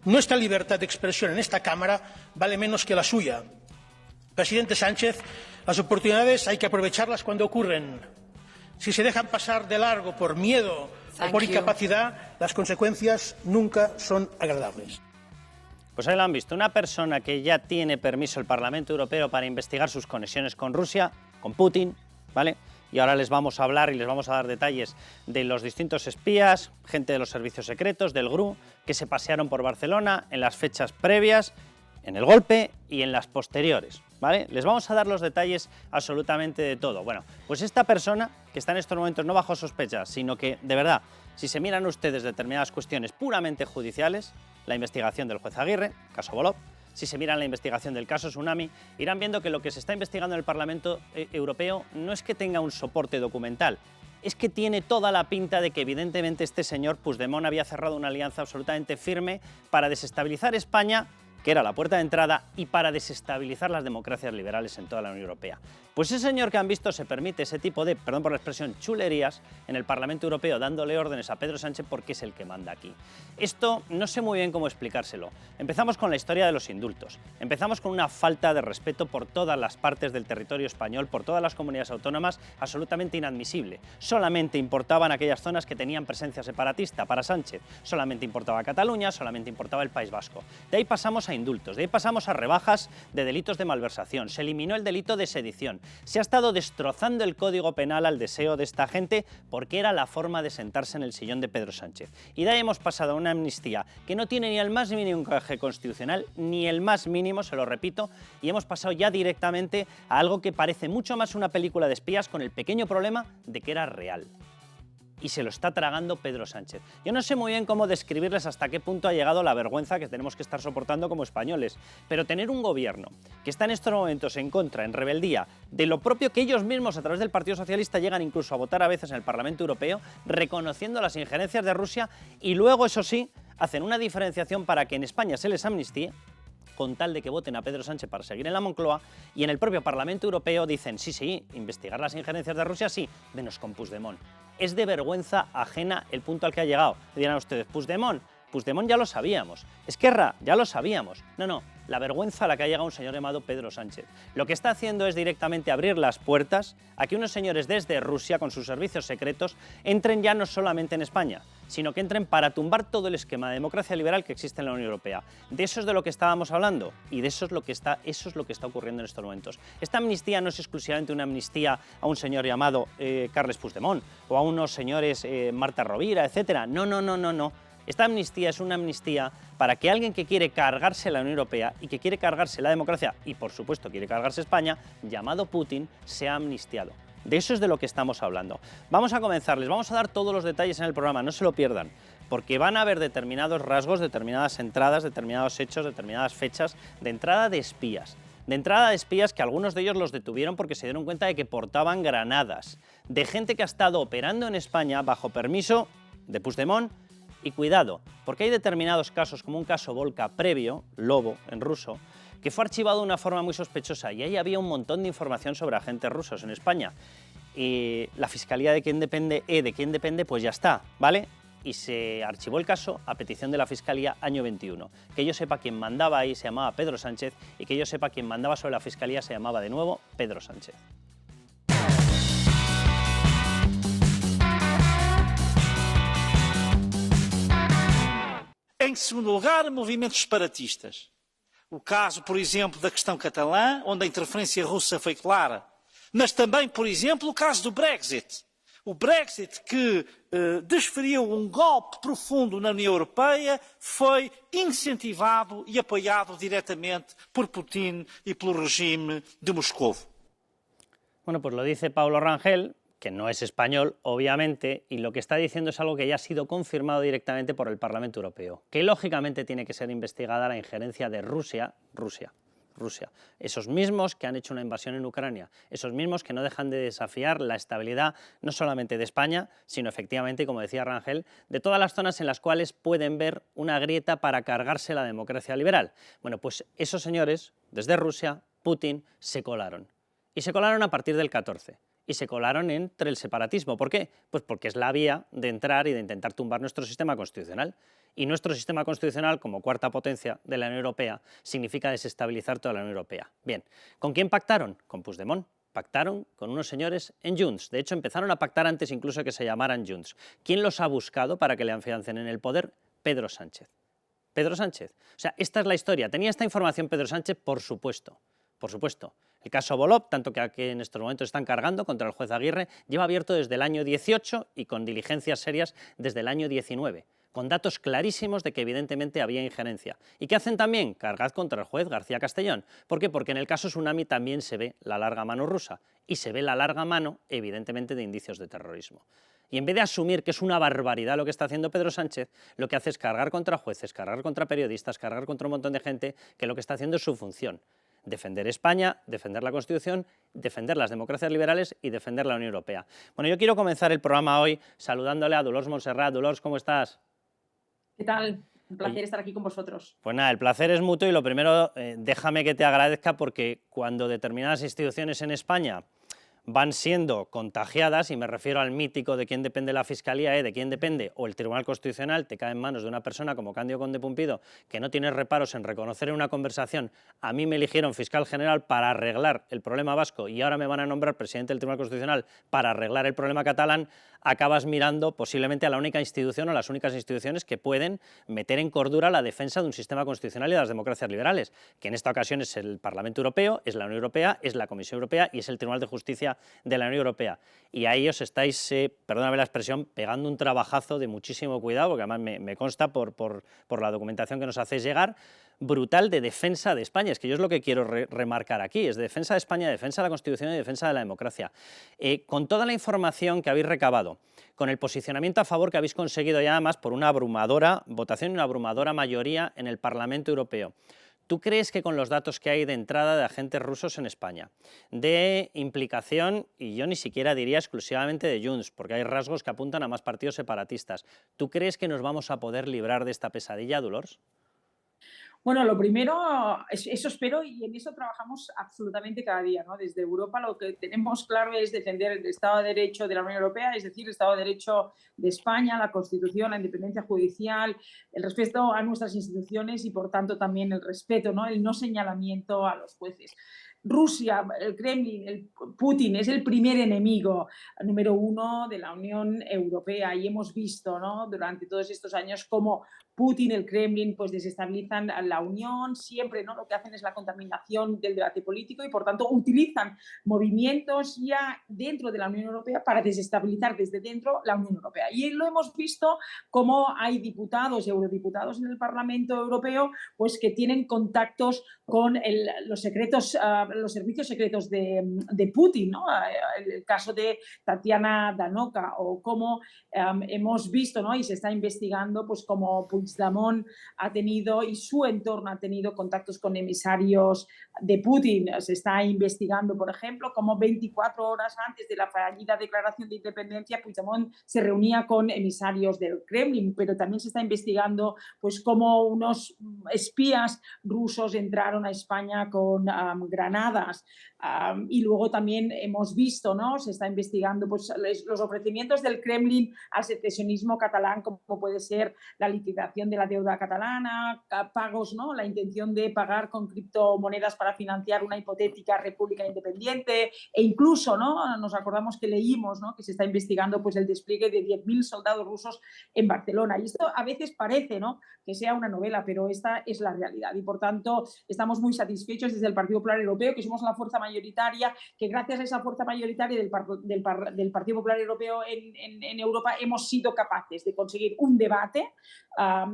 Nuestra libertad de expresión en esta Cámara vale menos que la suya. Presidente Sánchez, las oportunidades hay que aprovecharlas cuando ocurren. Si se dejan pasar de largo por miedo o por incapacidad, las consecuencias nunca son agradables. Pues ahí lo han visto, una persona que ya tiene permiso el Parlamento Europeo para investigar sus conexiones con Rusia, con Putin, ¿vale? Y ahora les vamos a hablar y les vamos a dar detalles de los distintos espías, gente de los servicios secretos, del GRU, que se pasearon por Barcelona en las fechas previas, en el golpe y en las posteriores, ¿vale? Les vamos a dar los detalles absolutamente de todo. Bueno, pues esta persona, que está en estos momentos no bajo sospecha, sino que, de verdad, si se miran ustedes determinadas cuestiones puramente judiciales, la investigación del juez Aguirre, caso Bolov, si se miran la investigación del caso Tsunami, irán viendo que lo que se está investigando en el Parlamento Europeo no es que tenga un soporte documental, es que tiene toda la pinta de que evidentemente este señor Puigdemont había cerrado una alianza absolutamente firme para desestabilizar España, que era la puerta de entrada, y para desestabilizar las democracias liberales en toda la Unión Europea. Pues ese señor que han visto se permite ese tipo de, perdón por la expresión, chulerías en el Parlamento Europeo, dándole órdenes a Pedro Sánchez porque es el que manda aquí. Esto no sé muy bien cómo explicárselo. Empezamos con la historia de los indultos. Empezamos con una falta de respeto por todas las partes del territorio español, por todas las comunidades autónomas, absolutamente inadmisible. Solamente importaban aquellas zonas que tenían presencia separatista para Sánchez. Solamente importaba Cataluña, solamente importaba el País Vasco. De ahí pasamos a indultos, de ahí pasamos a rebajas de delitos de malversación, se eliminó el delito de sedición, se ha estado destrozando el Código Penal al deseo de esta gente porque era la forma de sentarse en el sillón de Pedro Sánchez. Y de ahí hemos pasado a una amnistía que no tiene ni el más mínimo encaje constitucional, ni el más mínimo, se lo repito, y hemos pasado ya directamente a algo que parece mucho más una película de espías con el pequeño problema de que era real. Y se lo está tragando Pedro Sánchez. Yo no sé muy bien cómo describirles hasta qué punto ha llegado la vergüenza que tenemos que estar soportando como españoles, pero tener un gobierno que está en estos momentos en contra, en rebeldía, de lo propio que ellos mismos a través del Partido Socialista llegan incluso a votar a veces en el Parlamento Europeo, reconociendo las injerencias de Rusia, y luego, eso sí, hacen una diferenciación para que en España se les amnistíe, con tal de que voten a Pedro Sánchez para seguir en la Moncloa, y en el propio Parlamento Europeo dicen, sí, investigar las injerencias de Rusia, sí, menos con Puigdemont. Es de vergüenza ajena el punto al que ha llegado. Dirán ustedes, Puigdemont ya lo sabíamos, Esquerra ya lo sabíamos. No, la vergüenza a la que ha llegado un señor llamado Pedro Sánchez. Lo que está haciendo es directamente abrir las puertas a que unos señores desde Rusia, con sus servicios secretos, entren ya no solamente en España, sino que entren para tumbar todo el esquema de democracia liberal que existe en la Unión Europea. De eso es de lo que estábamos hablando, y de eso es lo que está ocurriendo en estos momentos. Esta amnistía no es exclusivamente una amnistía a un señor llamado Carles Puigdemont, o a unos señores Marta Rovira, etc. No. Esta amnistía es una amnistía para que alguien que quiere cargarse la Unión Europea y que quiere cargarse la democracia y, por supuesto, quiere cargarse España, llamado Putin, sea amnistiado. De eso es de lo que estamos hablando. Vamos a comenzar, les vamos a dar todos los detalles en el programa, no se lo pierdan, porque van a haber determinados rasgos, determinadas entradas, determinados hechos, determinadas fechas de entrada de espías. De entrada de espías que algunos de ellos los detuvieron porque se dieron cuenta de que portaban granadas. De gente que ha estado operando en España bajo permiso de Puigdemont. Y cuidado, porque hay determinados casos, como un caso Volca previo, Lobo en ruso, que fue archivado de una forma muy sospechosa y ahí había un montón de información sobre agentes rusos en España. Y la Fiscalía de quien depende, pues ya está, ¿vale? Y se archivó el caso a petición de la Fiscalía año 21. Que yo sepa quien mandaba ahí se llamaba Pedro Sánchez y que yo sepa quien mandaba sobre la Fiscalía se llamaba de nuevo Pedro Sánchez. Em segundo lugar, movimentos separatistas. O caso, por exemplo, da questão catalã, onde a interferência russa foi clara. Mas também, por exemplo, o caso do Brexit. O Brexit, que desferiu golpe profundo na União Europeia, foi incentivado e apoiado diretamente por Putin e pelo regime de Moscou. Bueno, pues lo dice Pablo Rangel, que no es español, obviamente, y lo que está diciendo es algo que ya ha sido confirmado directamente por el Parlamento Europeo, que lógicamente tiene que ser investigada la injerencia de Rusia. Esos mismos que han hecho una invasión en Ucrania, esos mismos que no dejan de desafiar la estabilidad no solamente de España, sino efectivamente, como decía Rangel, de todas las zonas en las cuales pueden ver una grieta para cargarse la democracia liberal. Bueno, pues esos señores, desde Rusia, Putin, se colaron. Y se colaron a partir del 14. y se colaron entre el separatismo. ¿Por qué? Pues porque es la vía de entrar y de intentar tumbar nuestro sistema constitucional. Y nuestro sistema constitucional, como cuarta potencia de la Unión Europea, significa desestabilizar toda la Unión Europea. Bien, ¿con quién pactaron? Con Puigdemont. Pactaron con unos señores en Junts. De hecho, empezaron a pactar antes incluso que se llamaran Junts. ¿Quién los ha buscado para que le afiancen en el poder? Pedro Sánchez. Pedro Sánchez. O sea, esta es la historia. ¿Tenía esta información Pedro Sánchez? Por supuesto. Por supuesto. El caso Volop, tanto que aquí en estos momentos están cargando contra el juez Aguirre, lleva abierto desde el año 18 y con diligencias serias desde el año 19. Con datos clarísimos de que evidentemente había injerencia. ¿Y qué hacen también? Cargad contra el juez García Castellón. ¿Por qué? Porque en el caso Tsunami también se ve la larga mano rusa y se ve la larga mano, evidentemente, de indicios de terrorismo. Y en vez de asumir que es una barbaridad lo que está haciendo Pedro Sánchez, lo que hace es cargar contra jueces, cargar contra periodistas, cargar contra un montón de gente que lo que está haciendo es su función. Defender España, defender la Constitución, defender las democracias liberales y defender la Unión Europea. Bueno, yo quiero comenzar el programa hoy saludándole a Dolors Montserrat. Dolors, ¿cómo estás? ¿Qué tal? Un placer estar aquí con vosotros. Pues nada, el placer es mutuo y lo primero, déjame que te agradezca porque cuando determinadas instituciones en España van siendo contagiadas, y me refiero al mítico de quién depende la Fiscalía, de quién depende, o el Tribunal Constitucional, te cae en manos de una persona como Cándido Conde Pumpido, que no tiene reparos en reconocer en una conversación, a mí me eligieron fiscal general para arreglar el problema vasco y ahora me van a nombrar presidente del Tribunal Constitucional para arreglar el problema catalán, acabas mirando posiblemente a la única institución o las únicas instituciones que pueden meter en cordura la defensa de un sistema constitucional y de las democracias liberales, que en esta ocasión es el Parlamento Europeo, es la Unión Europea, es la Comisión Europea y es el Tribunal de Justicia de la Unión Europea. Y ahí os estáis, perdóname la expresión, pegando un trabajazo de muchísimo cuidado, porque además me consta por la documentación que nos hacéis llegar, brutal de defensa de España. Es que yo es lo que quiero remarcar aquí, es de defensa de España, defensa de la Constitución y defensa de la democracia. Con toda la información que habéis recabado, con el posicionamiento a favor que habéis conseguido ya además por una abrumadora votación y una abrumadora mayoría en el Parlamento Europeo, ¿tú crees que con los datos que hay de entrada de agentes rusos en España, de implicación, y yo ni siquiera diría exclusivamente de Junts, porque hay rasgos que apuntan a más partidos separatistas, ¿tú crees que nos vamos a poder librar de esta pesadilla, Dolors? Bueno, lo primero, eso espero y en eso trabajamos absolutamente cada día, ¿no? Desde Europa lo que tenemos claro es defender el Estado de Derecho de la Unión Europea, es decir, el Estado de Derecho de España, la Constitución, la independencia judicial, el respeto a nuestras instituciones y, por tanto, también el respeto, ¿no? El no señalamiento a los jueces. Rusia, el Kremlin, Putin es el primer enemigo número uno de la Unión Europea y hemos visto, ¿no?, durante todos estos años cómo Putin, el Kremlin, pues desestabilizan a la Unión, siempre, ¿no?, lo que hacen es la contaminación del debate político y por tanto utilizan movimientos ya dentro de la Unión Europea para desestabilizar desde dentro la Unión Europea. Y lo hemos visto como hay diputados y eurodiputados en el Parlamento Europeo pues que tienen contactos con los servicios secretos de Putin, ¿no? El caso de Tatiana Danoka o cómo hemos visto, ¿no?, y se está investigando pues cómo Puigdemont ha tenido y su entorno ha tenido contactos con emisarios de Putin. Se está investigando, por ejemplo, cómo 24 horas antes de la fallida declaración de independencia Puigdemont se reunía con emisarios del Kremlin, pero también se está investigando pues cómo unos espías rusos entraron a España con granadas. Y luego también hemos visto, ¿no?, se está investigando pues los ofrecimientos del Kremlin al secesionismo catalán, como puede ser la liquidación de la deuda catalana, pagos, ¿no?, la intención de pagar con criptomonedas para financiar una hipotética república independiente e incluso, ¿no?, nos acordamos que leímos, ¿no?, que se está investigando pues el despliegue de 10.000 soldados rusos en Barcelona. Y esto a veces parece, ¿no?, que sea una novela, pero esta es la realidad y por tanto estamos muy satisfechos desde el Partido Popular Europeo, que somos la fuerza mayoritaria, que gracias a esa fuerza mayoritaria del Partido Popular Europeo en Europa hemos sido capaces de conseguir un debate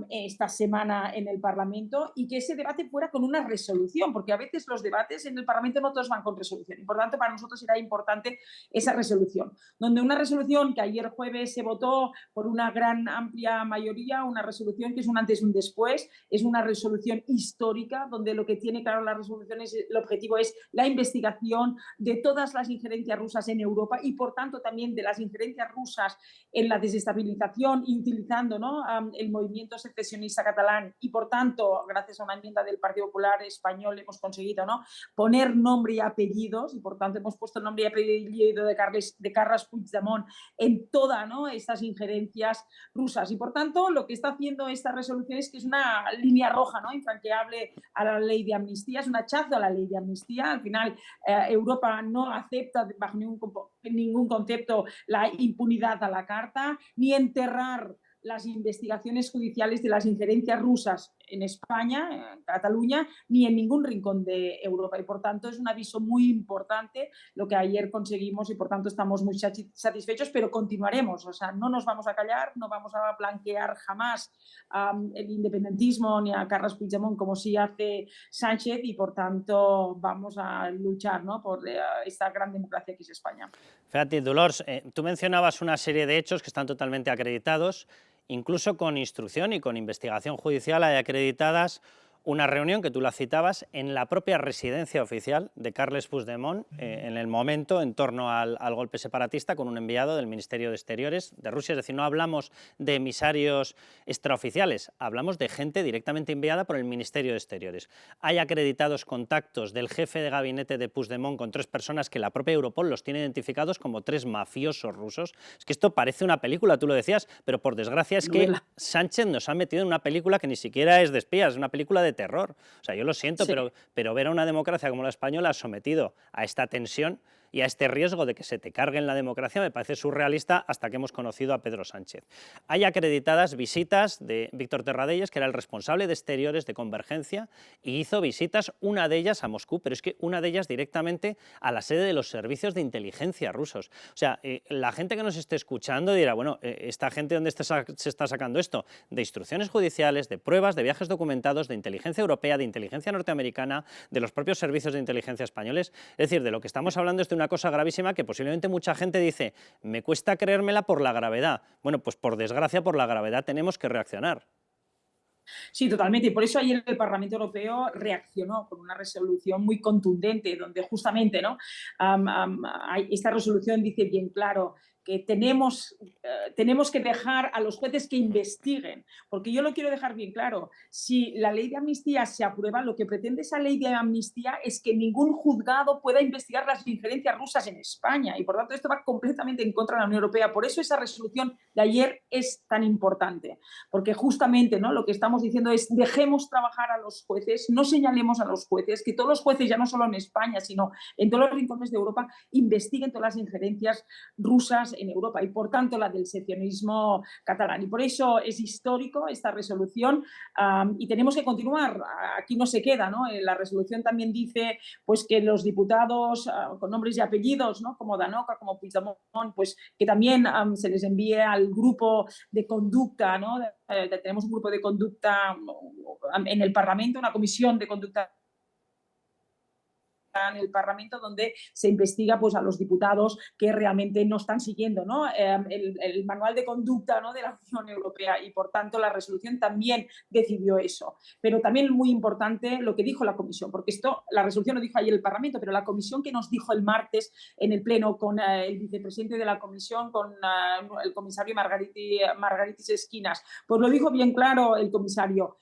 esta semana en el Parlamento y que ese debate fuera con una resolución, porque a veces los debates en el Parlamento no todos van con resolución y por tanto para nosotros era importante esa resolución, donde una resolución que ayer jueves se votó por una gran amplia mayoría, una resolución que es un antes y un después, es una resolución histórica donde lo que tiene claro la resolución es el objetivo es la investigación de todas las injerencias rusas en Europa y por tanto también de las injerencias rusas en la desestabilización y utilizando, ¿no?, el movimiento movimiento secesionista catalán y, por tanto, gracias a una enmienda del Partido Popular Español hemos conseguido, ¿no?, poner nombre y apellidos, y por tanto hemos puesto el nombre y apellido de Carles Puigdemont en todas, ¿no?, estas injerencias rusas. Y, por tanto, lo que está haciendo esta resolución es que es una línea roja, ¿no?, infranqueable a la ley de amnistía, es un hachazo a la ley de amnistía. Al final, Europa no acepta bajo ningún concepto la impunidad a la carta, ni enterrar las investigaciones judiciales de las injerencias rusas en España, en Cataluña, ni en ningún rincón de Europa. Y, por tanto, es un aviso muy importante lo que ayer conseguimos y, por tanto, estamos muy satisfechos, pero continuaremos. O sea, no nos vamos a callar, no vamos a blanquear jamás el independentismo ni a Carles Puigdemont como sí hace Sánchez y, por tanto, vamos a luchar, ¿no?, por esta gran democracia que es España. Fíjate, Dolors, tú mencionabas una serie de hechos que están totalmente acreditados, incluso con instrucción y con investigación judicial hay acreditadas una reunión que tú la citabas en la propia residencia oficial de Carles Puigdemont en el momento en torno al golpe separatista con un enviado del Ministerio de Exteriores de Rusia. Es decir, no hablamos de emisarios extraoficiales, hablamos de gente directamente enviada por el Ministerio de Exteriores. Hay acreditados contactos del jefe de gabinete de Puigdemont con 3 personas que la propia Europol los tiene identificados como 3 mafiosos rusos. Es que esto parece una película, tú lo decías, pero por desgracia es que Sánchez nos ha metido en una película que ni siquiera es de espías, es una película de terror. O sea, yo lo siento, sí, pero ver a una democracia como la española sometido a esta tensión y a este riesgo de que se te cargue en la democracia me parece surrealista hasta que hemos conocido a Pedro Sánchez. Hay acreditadas visitas de Víctor Terradellas, que era el responsable de Exteriores de Convergencia, y hizo visitas, una de ellas a Moscú, pero es que una de ellas directamente a la sede de los servicios de inteligencia rusos. O sea, la gente que nos esté escuchando dirá, bueno, ¿esta gente dónde se está sacando esto? De instrucciones judiciales, de pruebas, de viajes documentados, de inteligencia europea, de inteligencia norteamericana, de los propios servicios de inteligencia españoles. Es decir, de lo que estamos hablando es de una cosa gravísima que posiblemente mucha gente dice, me cuesta creérmela por la gravedad. Bueno, pues por desgracia, por la gravedad tenemos que reaccionar. Sí, totalmente. Y por eso ayer el Parlamento Europeo reaccionó con una resolución muy contundente, donde justamente, ¿no?, esta resolución dice bien claro que tenemos que dejar a los jueces que investiguen, porque yo lo quiero dejar bien claro, si la ley de amnistía se aprueba, lo que pretende esa ley de amnistía es que ningún juzgado pueda investigar las injerencias rusas en España, y por tanto esto va completamente en contra de la Unión Europea. Por eso esa resolución de ayer es tan importante, porque justamente, ¿no?, lo que estamos diciendo es dejemos trabajar a los jueces, no señalemos a los jueces, que todos los jueces, ya no solo en España, sino en todos los rincones de Europa, investiguen todas las injerencias rusas en Europa y, por tanto, la del secesionismo catalán. Y por eso es histórico esta resolución y tenemos que continuar. Aquí no se queda, ¿no? La resolución también dice, pues, que los diputados con nombres y apellidos, ¿no?, como Danoca, como Puigdemont, pues que también se les envíe al grupo de conducta, ¿no? Tenemos un grupo de conducta en el Parlamento, una comisión de conducta en el Parlamento donde se investiga, pues, a los diputados que realmente no están siguiendo, ¿no?, el manual de conducta, ¿no?, de la Unión Europea, y por tanto la resolución también decidió eso. Pero también muy importante lo que dijo la Comisión, porque esto, la resolución lo dijo ayer el Parlamento, pero la Comisión que nos dijo el martes en el Pleno con el vicepresidente de la Comisión, con el comisario Margaritis Esquinas, pues lo dijo bien claro el comisario,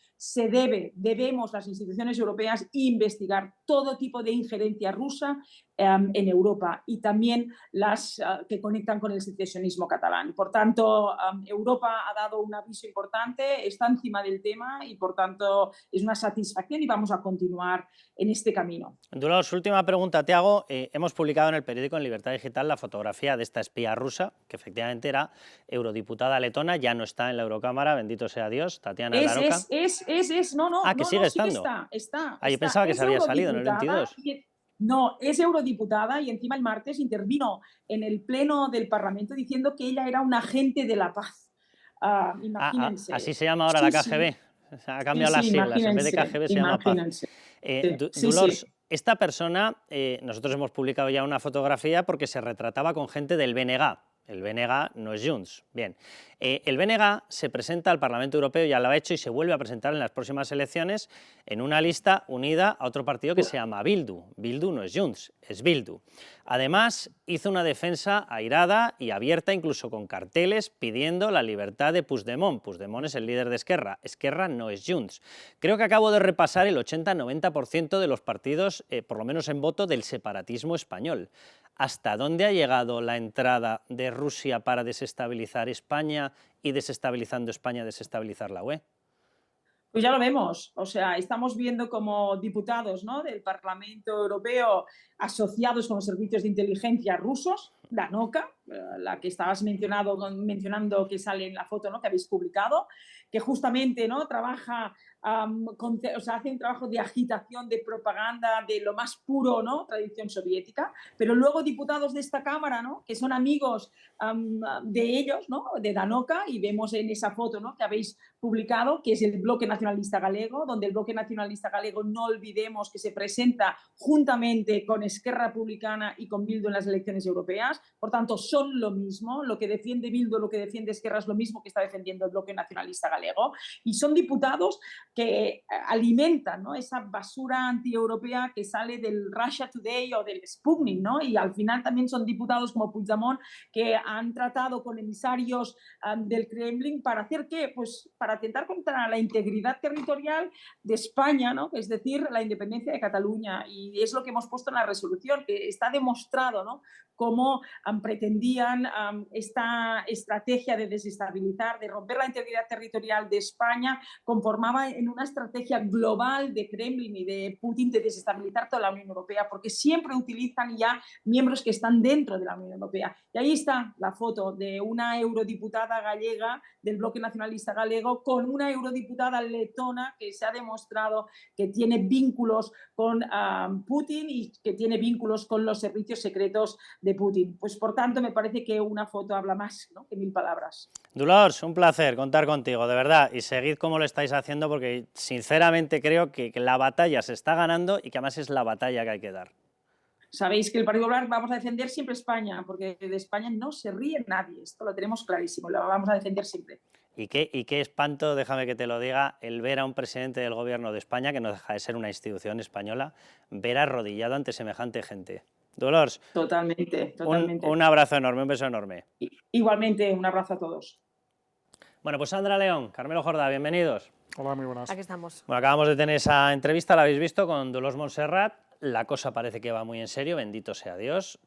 debemos las instituciones europeas investigar todo tipo de injerencia rusa en Europa y también las que conectan con el secesionismo catalán. Por tanto, Europa ha dado un aviso importante, está encima del tema y, por tanto, es una satisfacción y vamos a continuar en este camino. Dolors, última pregunta te hago. Hemos publicado en el periódico En Libertad Digital la fotografía de esta espía rusa, que efectivamente era eurodiputada letona, ya no está en la Eurocámara, bendito sea Dios, Tatiana Danoka. Que sigue estando. Yo pensaba que se había salido en el 22. No, es eurodiputada y encima el martes intervino en el Pleno del Parlamento diciendo que ella era un agente de la paz. Imagínense. Así se llama ahora la KGB. Ha cambiado las siglas, en vez de KGB se llama paz. Dolors, esta persona, nosotros hemos publicado ya una fotografía porque se retrataba con gente del BNG, El BNG no es Junts. Bien, el BNG se presenta al Parlamento Europeo, ya lo ha hecho, y se vuelve a presentar en las próximas elecciones en una lista unida a otro partido que se llama Bildu. Bildu no es Junts, es Bildu. Además, hizo una defensa airada y abierta, incluso con carteles, pidiendo la libertad de Puigdemont. Puigdemont es el líder de Esquerra. Esquerra no es Junts. Creo que acabo de repasar el 80-90% de los partidos, por lo menos en voto, del separatismo español. ¿Hasta dónde ha llegado la entrada de Rusia para desestabilizar España y, desestabilizando España, desestabilizar la UE? Pues ya lo vemos, o sea, estamos viendo como diputados, ¿no?, del Parlamento Europeo asociados con los servicios de inteligencia rusos, Danoka, la que estabas mencionando que sale en la foto, ¿no?, que habéis publicado, que justamente, ¿no?, trabaja, o sea, hace un trabajo de agitación, de propaganda de lo más puro, ¿no?, tradición soviética, pero luego diputados de esta Cámara, ¿no?, que son amigos de ellos, ¿no?, de Danoka, y vemos en esa foto, ¿no?, que habéis publicado, que es el Bloque Nacionalista Galego, donde el Bloque Nacionalista Galego, no olvidemos que se presenta juntamente con Esquerra Republicana y con Bildu en las elecciones europeas. Por tanto, son lo mismo. Lo que defiende Bildu, lo que defiende Esquerra es lo mismo que está defendiendo el Bloque Nacionalista Galego. Y son diputados que alimentan, ¿no?, esa basura antieuropea que sale del Russia Today o del Sputnik, ¿no? Y al final también son diputados como Puigdemont que han tratado con emisarios del Kremlin para hacer ¿qué? Pues para atentar contra la integridad territorial de España, ¿no?, es decir, la independencia de Cataluña. Y es lo que hemos puesto en la resolución, que está demostrado, ¿no?, cómo pretendían esta estrategia de desestabilizar, de romper la integridad territorial de España, conformaba en una estrategia global de Kremlin y de Putin de desestabilizar toda la Unión Europea, porque siempre utilizan ya miembros que están dentro de la Unión Europea. Y ahí está la foto de una eurodiputada gallega del Bloque Nacionalista Galego con una eurodiputada letona que se ha demostrado que tiene vínculos con Putin y que tiene vínculos con los servicios secretos de Putin. Pues por tanto me parece que una foto habla más, ¿no?, que 1000 palabras. Dolors, un placer contar contigo, de verdad, y seguid como lo estáis haciendo porque sinceramente creo que la batalla se está ganando y que además es la batalla que hay que dar. Sabéis que el Partido Popular vamos a defender siempre España, porque de España no se ríe nadie, esto lo tenemos clarísimo, lo vamos a defender siempre. Y qué espanto, déjame que te lo diga, el ver a un presidente del gobierno de España, que no deja de ser una institución española, ver arrodillado ante semejante gente. Dolors, Totalmente. un abrazo enorme, un beso enorme. Igualmente, un abrazo a todos. Bueno, pues Sandra León, Carmelo Jordá, bienvenidos. Hola, muy buenas. Aquí estamos. Bueno, acabamos de tener esa entrevista, la habéis visto, con Dolors Montserrat. La cosa parece que va muy en serio, bendito sea Dios.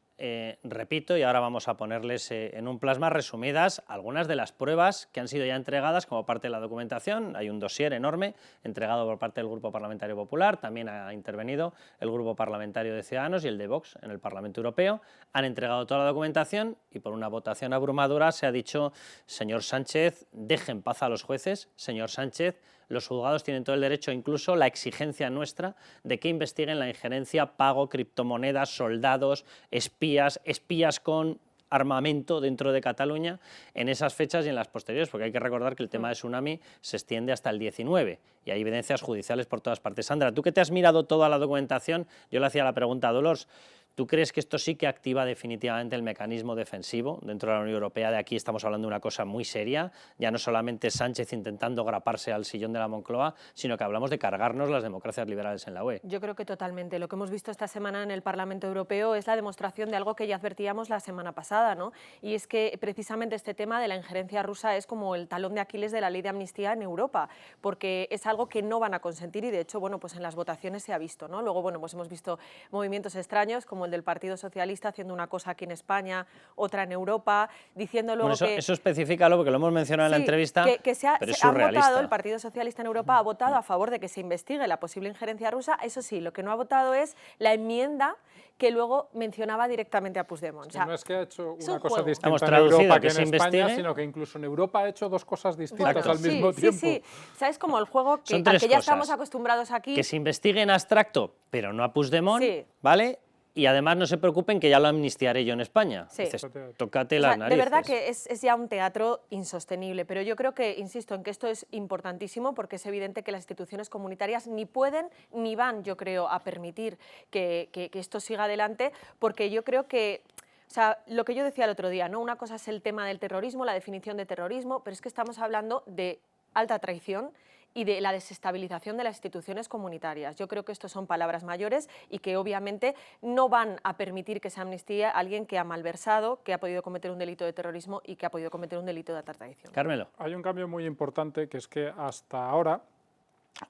Repito, y ahora vamos a ponerles en un plasma resumidas algunas de las pruebas que han sido ya entregadas como parte de la documentación. Hay un dossier enorme entregado por parte del Grupo Parlamentario Popular, también ha intervenido el Grupo Parlamentario de Ciudadanos y el de Vox en el Parlamento Europeo. Han entregado toda la documentación y por una votación abrumadora se ha dicho: señor Sánchez, deje en paz a los jueces, señor Sánchez, los juzgados tienen todo el derecho, incluso la exigencia nuestra, de que investiguen la injerencia, pago, criptomonedas, soldados, espías con armamento dentro de Cataluña en esas fechas y en las posteriores, porque hay que recordar que el tema de Tsunami se extiende hasta el 19 y hay evidencias judiciales por todas partes. Sandra, tú que te has mirado toda la documentación, yo le hacía la pregunta a Dolors, ¿tú crees que esto sí que activa definitivamente el mecanismo defensivo dentro de la Unión Europea? De aquí estamos hablando de una cosa muy seria, ya no solamente Sánchez intentando graparse al sillón de la Moncloa, sino que hablamos de cargarnos las democracias liberales en la UE. Yo creo que totalmente. Lo que hemos visto esta semana en el Parlamento Europeo es la demostración de algo que ya advertíamos la semana pasada, ¿no? Y es que precisamente este tema de la injerencia rusa es como el talón de Aquiles de la ley de amnistía en Europa, porque es algo que no van a consentir y de hecho, bueno, pues en las votaciones se ha visto, ¿no? Luego, bueno, pues hemos visto movimientos extraños como el del Partido Socialista haciendo una cosa aquí en España, otra en Europa, diciendo luego bueno, que... Eso especifícalo porque lo hemos mencionado en la entrevista, pero es surrealista. El Partido Socialista en Europa ha votado a favor de que se investigue la posible injerencia rusa. Eso sí, lo que no ha votado es la enmienda que luego mencionaba directamente a Puigdemont. O sea, no es que ha hecho una cosa juego. distinta en Europa que en España, sino que incluso en Europa ha hecho dos cosas distintas al mismo tiempo. Sí. ¿Sabes? Como el juego que, al que ya estamos acostumbrados aquí. Que se investigue en abstracto, pero no a Puigdemont, ¿vale? Y además no se preocupen que ya lo amnistiaré yo en España. Sí. Dices, tócate las narices. De verdad que es ya un teatro insostenible, pero yo creo que, insisto, en que esto es importantísimo porque es evidente que las instituciones comunitarias ni pueden ni van, yo creo, a permitir que esto siga adelante, porque yo creo que... O sea, lo que yo decía el otro día, ¿no? Una cosa es el tema del terrorismo, la definición de terrorismo, pero es que estamos hablando de alta traición y de la desestabilización de las instituciones comunitarias. Yo creo que esto son palabras mayores y que obviamente no van a permitir que se amnistíe a alguien que ha malversado, que ha podido cometer un delito de terrorismo y que ha podido cometer un delito de alta traición. Carmelo. Hay un cambio muy importante, que es que hasta ahora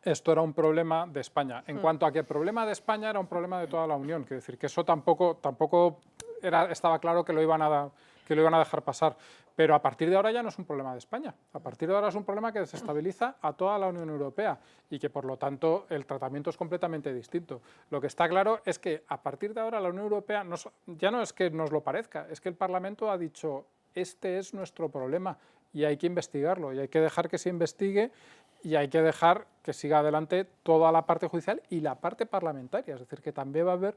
esto era un problema de España. En cuanto a que el problema de España era un problema de toda la Unión, quiero decir que eso tampoco estaba claro que lo iban a dejar pasar. Pero a partir de ahora ya no es un problema de España. A partir de ahora es un problema que desestabiliza a toda la Unión Europea y que, por lo tanto, el tratamiento es completamente distinto. Lo que está claro es que a partir de ahora la Unión Europea ya no es que nos lo parezca, es que el Parlamento ha dicho este es nuestro problema y hay que investigarlo y hay que dejar que se investigue y hay que dejar que siga adelante toda la parte judicial y la parte parlamentaria. Es decir, que también va a haber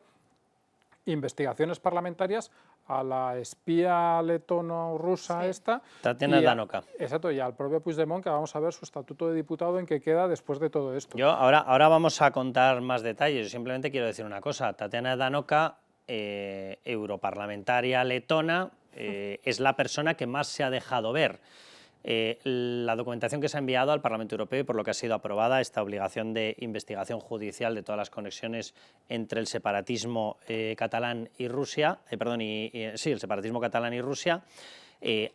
investigaciones parlamentarias a la espía letono-rusa esta. Tatiana Ždanoka. Exacto, y al propio Puigdemont, que vamos a ver su estatuto de diputado en qué queda después de todo esto. Ahora vamos a contar más detalles. Yo simplemente quiero decir una cosa. Tatiana Ždanoka, europarlamentaria letona, es la persona que más se ha dejado ver. La documentación que se ha enviado al Parlamento Europeo y por lo que ha sido aprobada esta obligación de investigación judicial de todas las conexiones entre el separatismo catalán y Rusia, el separatismo catalán y Rusia,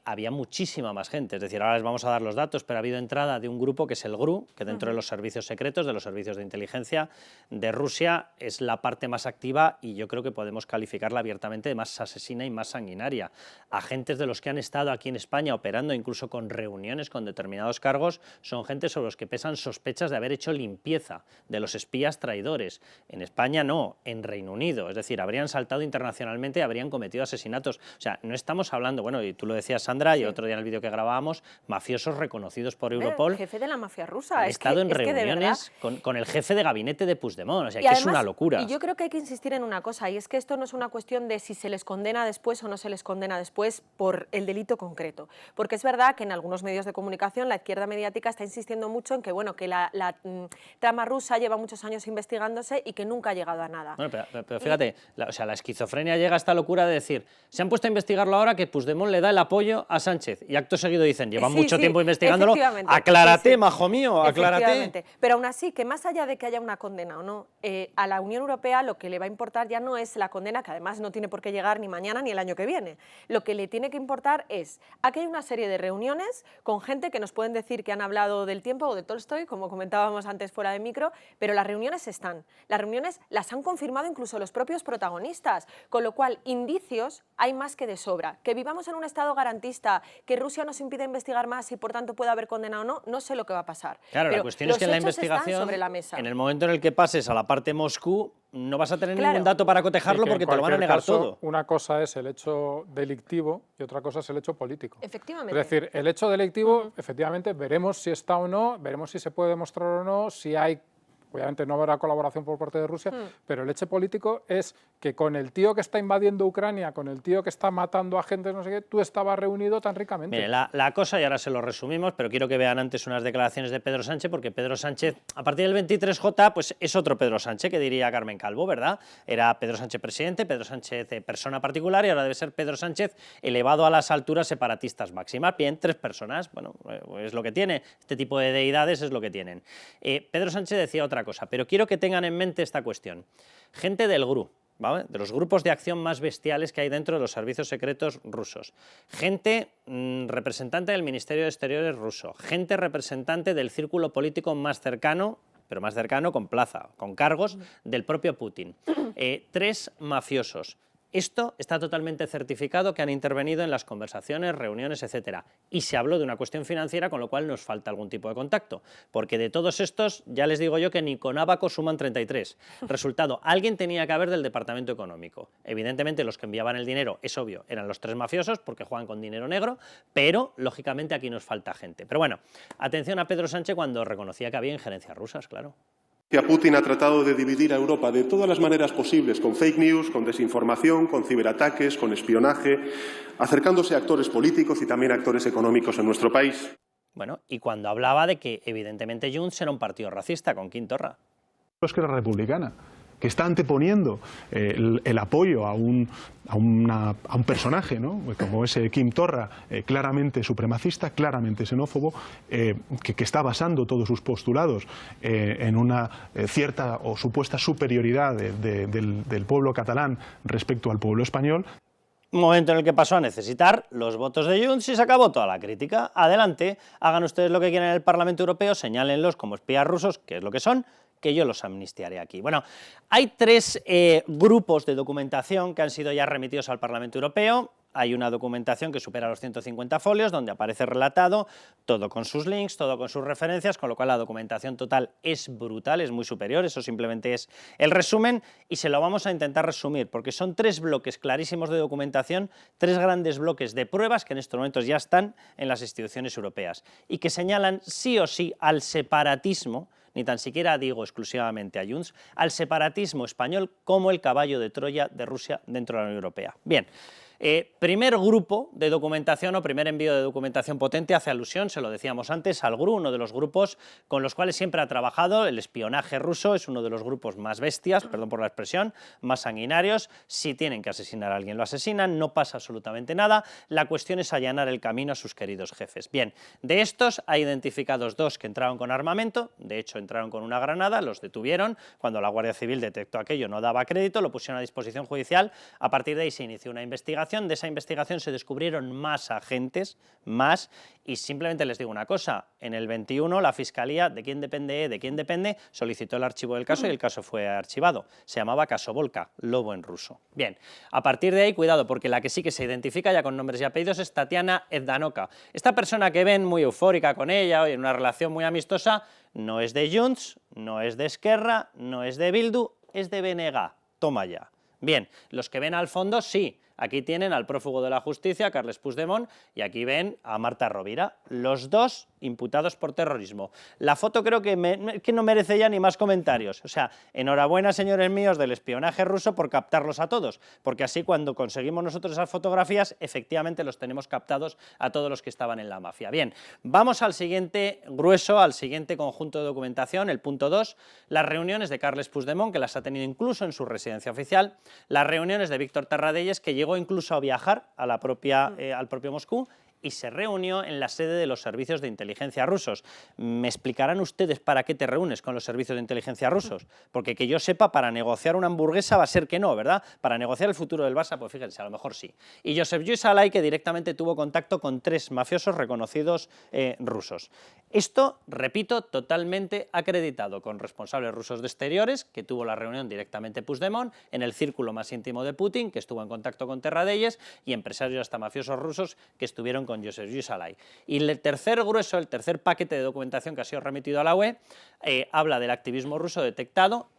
había muchísima más gente. Es decir, ahora les vamos a dar los datos, pero ha habido entrada de un grupo que es el GRU, que dentro de los servicios secretos, de los servicios de inteligencia de Rusia, es la parte más activa y yo creo que podemos calificarla abiertamente de más asesina y más sanguinaria. Agentes de los que han estado aquí en España operando, incluso con reuniones con determinados cargos, son gente sobre los que pesan sospechas de haber hecho limpieza de los espías traidores. En España no, en Reino Unido. Es decir, habrían saltado internacionalmente y habrían cometido asesinatos. O sea, no estamos hablando, bueno, y tú lo decía Sandra, y otro día en el vídeo que grabábamos, mafiosos reconocidos por Europol. El jefe de la mafia rusa. Han estado en reuniones con el jefe de gabinete de Puigdemont, o sea, que además, es una locura. Y yo creo que hay que insistir en una cosa, y es que esto no es una cuestión de si se les condena después o no se les condena después por el delito concreto. Porque es verdad que en algunos medios de comunicación la izquierda mediática está insistiendo mucho en que, bueno, que la trama rusa lleva muchos años investigándose y que nunca ha llegado a nada. Bueno, pero fíjate, la esquizofrenia llega a esta locura de decir, se han puesto a investigarlo ahora que Puigdemont le da el apoyo a Sánchez y acto seguido dicen, llevan mucho tiempo investigándolo, aclárate, majo mío, aclárate. Pero aún así, que más allá de que haya una condena o no, a la Unión Europea lo que le va a importar ya no es la condena, que además no tiene por qué llegar ni mañana ni el año que viene. Lo que le tiene que importar es, aquí hay una serie de reuniones con gente que nos pueden decir que han hablado del tiempo o de Tolstoy, como comentábamos antes fuera de micro, pero las reuniones están. Las reuniones las han confirmado incluso los propios protagonistas, con lo cual indicios hay más que de sobra. Que vivamos en un estado garantista, que Rusia nos impide investigar más y por tanto puede haber condena o no, no sé lo que va a pasar. Claro, pero la cuestión es que en la investigación, sobre la mesa. En el momento en el que pases a la parte Moscú, no vas a tener ningún dato para cotejarlo porque te lo van a negar todo. Una cosa es el hecho delictivo y otra cosa es el hecho político. Efectivamente. Es decir, el hecho delictivo, efectivamente, veremos si está o no, veremos si se puede demostrar o no, si hay... Obviamente no habrá colaboración por parte de Rusia, pero el hecho político es que con el tío que está invadiendo Ucrania, con el tío que está matando a gente, no sé qué, tú estabas reunido tan ricamente. Mire, la cosa, y ahora se lo resumimos, pero quiero que vean antes unas declaraciones de Pedro Sánchez, porque Pedro Sánchez, a partir del 23J, pues es otro Pedro Sánchez, que diría Carmen Calvo, ¿verdad? Era Pedro Sánchez presidente, Pedro Sánchez persona particular, y ahora debe ser Pedro Sánchez elevado a las alturas separatistas máximas. Bien, 3 personas, bueno, es lo que tiene, este tipo de deidades es lo que tienen. Pedro Sánchez decía otra cosa, pero quiero que tengan en mente esta cuestión. Gente del GRU, ¿vale? De los grupos de acción más bestiales que hay dentro de los servicios secretos rusos. Gente representante del Ministerio de Exteriores ruso. Gente representante del círculo político más cercano, pero más cercano con plaza, con cargos del propio Putin. 3 mafiosos. Esto está totalmente certificado que han intervenido en las conversaciones, reuniones, etcétera. Y se habló de una cuestión financiera, con lo cual nos falta algún tipo de contacto. Porque de todos estos, ya les digo yo que ni con Ábaco suman 33. Resultado, alguien tenía que haber del Departamento Económico. Evidentemente, los que enviaban el dinero, es obvio, eran los 3 mafiosos, porque juegan con dinero negro, pero, lógicamente, aquí nos falta gente. Pero bueno, atención a Pedro Sánchez cuando reconocía que había injerencias rusas, claro. Putin ha tratado de dividir a Europa de todas las maneras posibles, con fake news, con desinformación, con ciberataques, con espionaje, acercándose a actores políticos y también a actores económicos en nuestro país. Bueno, y cuando hablaba de que evidentemente Junts era un partido racista con Quim Torra. Esquerra Republicana, que está anteponiendo el apoyo a un personaje, ¿no?, como ese Quim Torra, claramente supremacista, claramente xenófobo, que está basando todos sus postulados en una cierta o supuesta superioridad del pueblo catalán respecto al pueblo español. Un momento en el que pasó a necesitar los votos de Junts y se acabó toda la crítica. Adelante, hagan ustedes lo que quieran en el Parlamento Europeo, señálenlos como espías rusos, que es lo que son, que yo los amnistiaré aquí. Bueno, hay 3 grupos de documentación que han sido ya remitidos al Parlamento Europeo. Hay una documentación que supera los 150 folios, donde aparece relatado, todo con sus links, todo con sus referencias, con lo cual la documentación total es brutal, es muy superior, eso simplemente es el resumen, y se lo vamos a intentar resumir, porque son 3 bloques clarísimos de documentación, 3 grandes bloques de pruebas que en estos momentos ya están en las instituciones europeas, y que señalan sí o sí al separatismo, ni tan siquiera digo exclusivamente a Junts, al separatismo español como el caballo de Troya de Rusia dentro de la Unión Europea. Bien. Primer grupo de documentación o primer envío de documentación potente hace alusión, se lo decíamos antes, al GRU, uno de los grupos con los cuales siempre ha trabajado. El espionaje ruso es uno de los grupos más bestias, perdón por la expresión, más sanguinarios. Si tienen que asesinar a alguien, lo asesinan, no pasa absolutamente nada. La cuestión es allanar el camino a sus queridos jefes. Bien, de estos hay identificados 2 que entraron con armamento, de hecho entraron con una granada, los detuvieron, cuando la Guardia Civil detectó aquello no daba crédito, lo pusieron a disposición judicial, a partir de ahí se inició una investigación. De esa investigación se descubrieron más agentes, y simplemente les digo una cosa, en el 21 la Fiscalía, ¿de quién depende?, solicitó el archivo del caso y el caso fue archivado. Se llamaba caso Volka, lobo en ruso. Bien, a partir de ahí, cuidado, porque la que sí que se identifica ya con nombres y apellidos es Tatiana Evdanoka. Esta persona que ven muy eufórica con ella, en una relación muy amistosa, no es de Junts, no es de Esquerra, no es de Bildu, es de BNG. Toma ya. Bien, los que ven al fondo, sí. Aquí tienen al prófugo de la justicia, Carles Puigdemont, y aquí ven a Marta Rovira, los 2 imputados por terrorismo. La foto creo que no merece ya ni más comentarios. O sea, enhorabuena, señores míos, del espionaje ruso por captarlos a todos, porque así cuando conseguimos nosotros esas fotografías, efectivamente los tenemos captados a todos los que estaban en la mafia. Bien, vamos al siguiente grueso, al siguiente conjunto de documentación, el punto 2, las reuniones de Carles Puigdemont, que las ha tenido incluso en su residencia oficial, las reuniones de Víctor Tarradellas, que llegó incluso a viajar a al propio Moscú, y se reunió en la sede de los servicios de inteligencia rusos. ¿Me explicarán ustedes para qué te reúnes con los servicios de inteligencia rusos? Porque que yo sepa, para negociar una hamburguesa va a ser que no, ¿verdad? Para negociar el futuro del Barça, pues fíjense, a lo mejor sí. Y Joseph Yusalay, que directamente tuvo contacto con 3 mafiosos reconocidos rusos. Esto, repito, totalmente acreditado con responsables rusos de exteriores, que tuvo la reunión directamente Puigdemont, en el círculo más íntimo de Putin, que estuvo en contacto con Terradellas, y empresarios hasta mafiosos rusos que estuvieron con Joseph Yusalay. Y el tercer grueso, el tercer paquete de documentación que ha sido remitido a la UE, habla del activismo ruso detectado,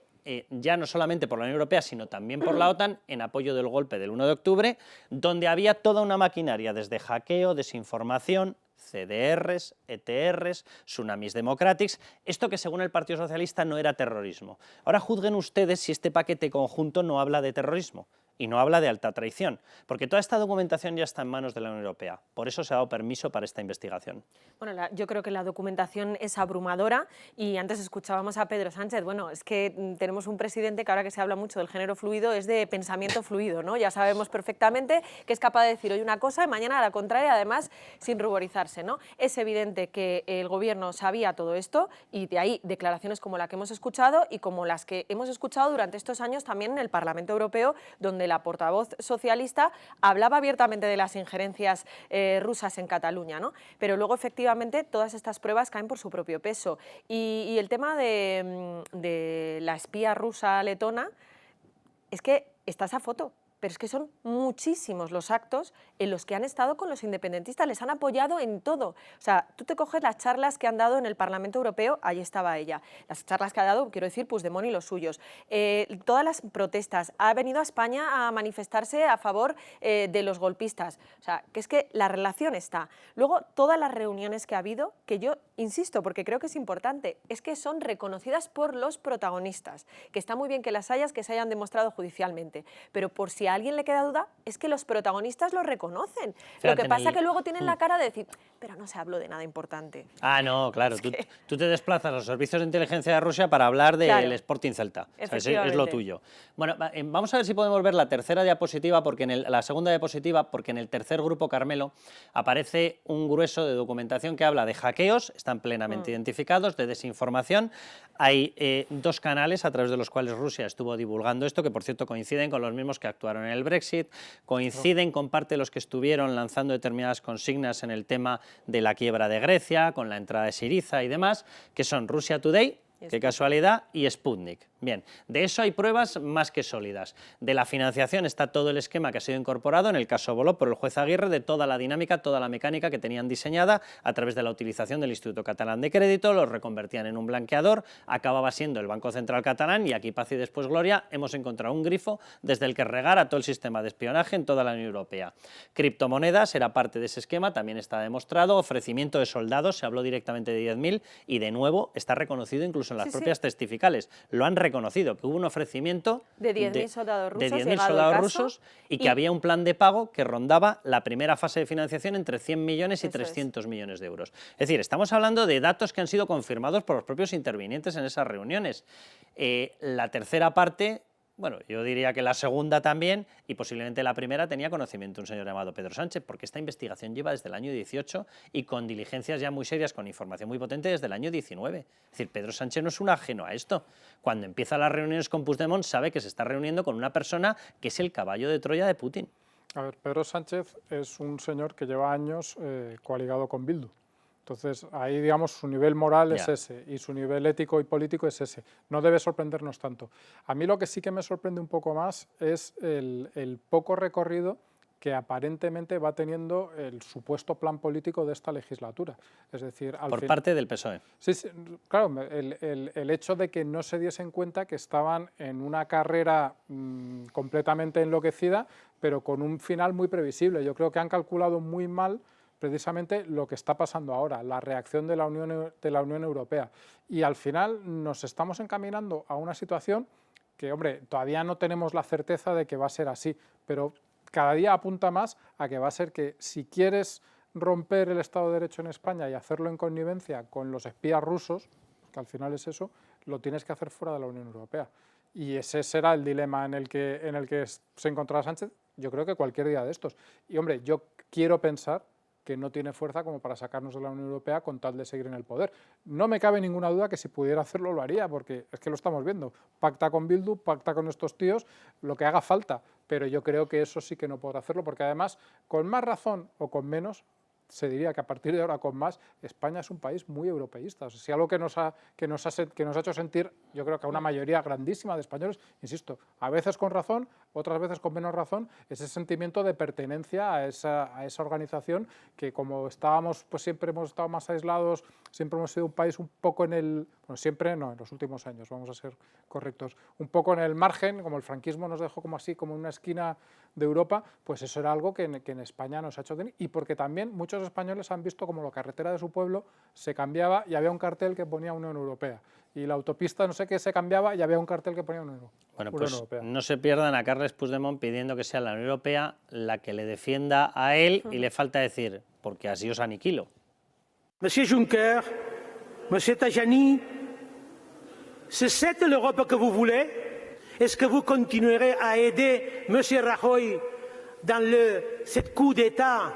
ya no solamente por la Unión Europea, sino también por la OTAN, en apoyo del golpe del 1 de octubre, donde había toda una maquinaria, desde hackeo, desinformación, CDRs, ETRs, Tsunamis Democratics, esto que según el Partido Socialista no era terrorismo. Ahora juzguen ustedes si este paquete conjunto no habla de terrorismo y no habla de alta traición, porque toda esta documentación ya está en manos de la Unión Europea. Por eso se ha dado permiso para esta investigación. Bueno, yo creo que la documentación es abrumadora, y antes escuchábamos a Pedro Sánchez. Bueno, es que tenemos un presidente que, ahora que se habla mucho del género fluido, es de pensamiento fluido, ¿no? Ya sabemos perfectamente que es capaz de decir hoy una cosa y mañana a la contraria, además sin ruborizarse, ¿no? Es evidente que el Gobierno sabía todo esto, y de ahí declaraciones como la que hemos escuchado y como las que hemos escuchado durante estos años también en el Parlamento Europeo, donde la portavoz socialista hablaba abiertamente de las injerencias rusas en Cataluña, ¿no? Pero luego, efectivamente, todas estas pruebas caen por su propio peso. Y el tema de la espía rusa letona, es que está esa foto, pero es que son muchísimos los actos en los que han estado con los independentistas, les han apoyado en todo. O sea, tú te coges las charlas que han dado en el Parlamento Europeo, ahí estaba ella. Las charlas que ha dado, quiero decir, Puigdemont y los suyos. Todas las protestas, ha venido a España a manifestarse a favor de los golpistas. O sea, que es que la relación está. Luego, todas las reuniones que ha habido, que yo insisto, porque creo que es importante, es que son reconocidas por los protagonistas, que está muy bien que las hayas, que se hayan demostrado judicialmente, pero por si a alguien le queda duda es que los protagonistas lo reconocen. Fíjate, Lo que pasa en el- es que luego tienen la cara de decir, pero no se habló de nada importante. Ah, no, claro. Es Tú, que- tú te desplazas a los servicios de inteligencia de Rusia para hablar del Claro. Sporting Celta. ¿Sabes? Es lo Efectivamente. tuyo. Bueno, vamos a ver si podemos ver la tercera diapositiva, porque la segunda diapositiva, porque en el tercer grupo, Carmelo, aparece un grueso de documentación que habla de hackeos, están plenamente identificados, de desinformación. Hay 2 canales a través de los cuales Rusia estuvo divulgando esto, que por cierto coinciden con los mismos que actuaron en el Brexit, coinciden con parte de los que estuvieron lanzando determinadas consignas en el tema de la quiebra de Grecia, con la entrada de Syriza y demás, que son Russia Today, qué casualidad, y Sputnik. Bien, de eso hay pruebas más que sólidas. De la financiación está todo el esquema que ha sido incorporado, en el caso Voló, por el juez Aguirre, de toda la dinámica, toda la mecánica que tenían diseñada a través de la utilización del Instituto Catalán de Crédito, lo reconvertían en un blanqueador, acababa siendo el Banco Central Catalán, y aquí, paz y después gloria, hemos encontrado un grifo desde el que regar a todo el sistema de espionaje en toda la Unión Europea. Criptomonedas era parte de ese esquema, también está demostrado, ofrecimiento de soldados, se habló directamente de 10.000, y de nuevo está reconocido incluso en las propias testificales, lo han reconocido, que hubo un ofrecimiento De 10.000 soldados rusos, de 10.000 llegado el soldados caso, rusos, y que había un plan de pago que rondaba la primera fase de financiación entre 100 millones y Eso es. 300 millones de euros. Es decir, estamos hablando de datos que han sido confirmados por los propios intervinientes en esas reuniones. La tercera parte, bueno, yo diría que la segunda también, y posiblemente la primera, tenía conocimiento un señor llamado Pedro Sánchez, porque esta investigación lleva desde el año 18 y con diligencias ya muy serias, con información muy potente desde el año 19. Es decir, Pedro Sánchez no es un ajeno a esto. Cuando empieza las reuniones con Puigdemont sabe que se está reuniendo con una persona que es el caballo de Troya de Putin. A ver, Pedro Sánchez es un señor que lleva años coaligado con Bildu. Entonces, ahí, digamos, su nivel moral es ese y su nivel ético y político es ese. No debe sorprendernos tanto. A mí lo que sí que me sorprende un poco más es el poco recorrido que aparentemente va teniendo el supuesto plan político de esta legislatura. Es decir, Por parte del PSOE. Sí, sí, claro, el hecho de que no se diesen cuenta que estaban en una carrera completamente enloquecida, pero con un final muy previsible. Yo creo que han calculado muy mal precisamente lo que está pasando ahora, la reacción de la Unión Europea. Y al final nos estamos encaminando a una situación que, hombre, todavía no tenemos la certeza de que va a ser así, pero cada día apunta más a que va a ser que si quieres romper el Estado de Derecho en España y hacerlo en connivencia con los espías rusos, que al final es eso, lo tienes que hacer fuera de la Unión Europea. Y ese será el dilema en el que se encontrará Sánchez, yo creo que cualquier día de estos. Y, hombre, yo quiero pensar que no tiene fuerza como para sacarnos de la Unión Europea con tal de seguir en el poder. No me cabe ninguna duda que si pudiera hacerlo lo haría, porque es que lo estamos viendo. Pacta con Bildu, pacta con estos tíos, lo que haga falta, pero yo creo que eso sí que no podrá hacerlo, porque además, con más razón o con menos, se diría que a partir de ahora con más, España es un país muy europeísta. O sea, si algo que nos ha hecho sentir, yo creo que a una mayoría grandísima de españoles, insisto, a veces con razón, otras veces con menos razón, ese sentimiento de pertenencia a esa organización que, como estábamos, pues siempre hemos estado más aislados, siempre hemos sido un país un poco en el, bueno, siempre no, en los últimos años, vamos a ser correctos, un poco en el margen, como el franquismo nos dejó como así, como en una esquina de Europa, pues eso era algo que en España nos ha hecho tener, y porque también muchos españoles han visto como la carretera de su pueblo se cambiaba y había un cartel que ponía Unión Europea, y la autopista no sé qué se cambiaba y había un cartel que ponía Unión Europea. Bueno, pues no se pierdan a Carles Puigdemont pidiendo que sea la Unión Europea la que le defienda a él, y le falta decir, porque así os aniquilo. Monsieur Juncker, Monsieur Tajani, c'est cette l'Europe que vous voulez? Est-ce que vous continuerez à aider Monsieur Rajoy dans cette coup d'État?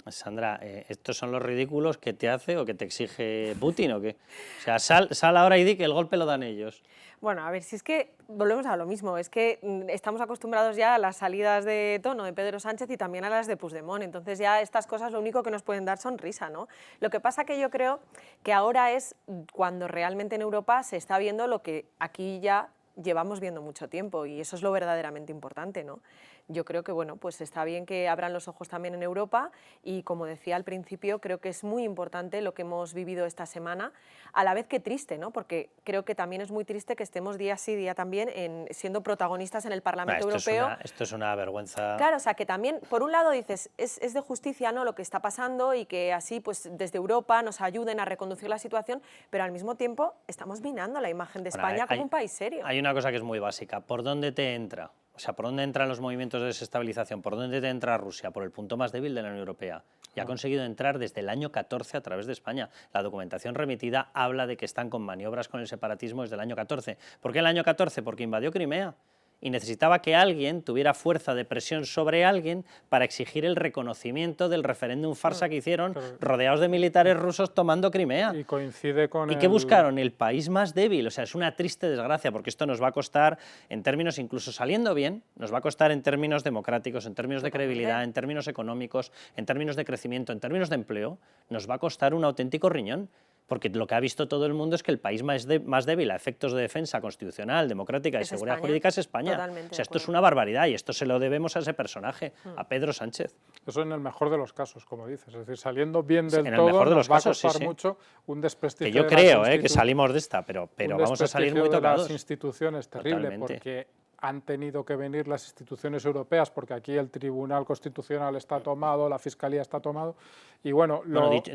Sandra, ¿estos son los ridículos que te hace o que te exige Putin o qué? O sea, sal ahora y di que el golpe lo dan ellos. Bueno, a ver, si es que volvemos a lo mismo, es que estamos acostumbrados ya a las salidas de tono de Pedro Sánchez y también a las de Puigdemont, entonces ya estas cosas lo único que nos pueden dar son risa, ¿no? Lo que pasa que yo creo que ahora es cuando realmente en Europa se está viendo lo que aquí ya llevamos viendo mucho tiempo, y eso es lo verdaderamente importante, ¿no? Yo creo que, bueno, pues está bien que abran los ojos también en Europa, y como decía al principio, creo que es muy importante lo que hemos vivido esta semana, a la vez que triste, ¿no? Porque creo que también es muy triste que estemos día sí, día también siendo protagonistas en el Parlamento Europeo. Esto es una vergüenza. Claro, o sea, que también, por un lado dices, es de justicia, ¿no?, lo que está pasando, y que así, pues desde Europa nos ayuden a reconducir la situación, pero al mismo tiempo estamos minando la imagen de España como un país serio. Hay una cosa que es muy básica, ¿por dónde te entra? O sea, ¿por dónde entran los movimientos de desestabilización? ¿Por dónde entra Rusia? Por el punto más débil de la Unión Europea. Y ha conseguido entrar desde el año 14 a través de España. La documentación remitida habla de que están con maniobras con el separatismo desde el año 14. ¿Por qué el año 14? Porque invadió Crimea. Y necesitaba que alguien tuviera fuerza de presión sobre alguien para exigir el reconocimiento del referéndum farsa que hicieron rodeados de militares rusos tomando Crimea. Y coincide con ¿Y qué buscaron? El país más débil. O sea, es una triste desgracia, porque esto nos va a costar, en términos, incluso saliendo bien, nos va a costar en términos democráticos, en términos de credibilidad, en términos económicos, en términos de crecimiento, en términos de empleo, nos va a costar un auténtico riñón. Porque lo que ha visto todo el mundo es que el país más débil a efectos de defensa constitucional, democrática y seguridad jurídica es España. Totalmente o sea, esto es una barbaridad y esto se lo debemos a ese personaje, a Pedro Sánchez. Eso en el mejor de los casos, como dices. Es decir, saliendo bien del en el todo, mejor de nos los va casos, a costar sí, sí. mucho un desprestigio. Que yo creo que salimos de esta, pero vamos a salir muy tocados. Las instituciones, terrible, Totalmente. porque han tenido que venir las instituciones europeas, porque aquí el Tribunal Constitucional está tomado, la Fiscalía está tomado, y bueno...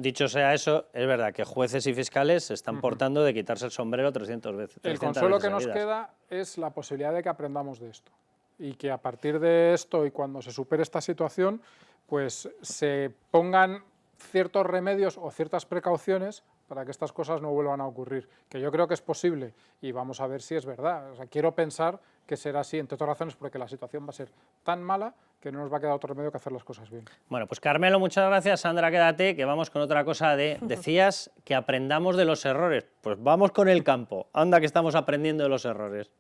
Dicho sea eso, es verdad que jueces y fiscales se están portando de quitarse el sombrero 300 veces. El consuelo que nos queda es la posibilidad de que aprendamos de esto, y que a partir de esto y cuando se supere esta situación, pues se pongan ciertos remedios o ciertas precauciones para que estas cosas no vuelvan a ocurrir, que yo creo que es posible y vamos a ver si es verdad. O sea, quiero pensar que será así, entre otras razones, porque la situación va a ser tan mala que no nos va a quedar otro remedio que hacer las cosas bien. Bueno, pues Carmelo, muchas gracias. Sandra, quédate, que vamos con otra cosa. Decías que aprendamos de los errores. Pues vamos con el campo. Anda que estamos aprendiendo de los errores.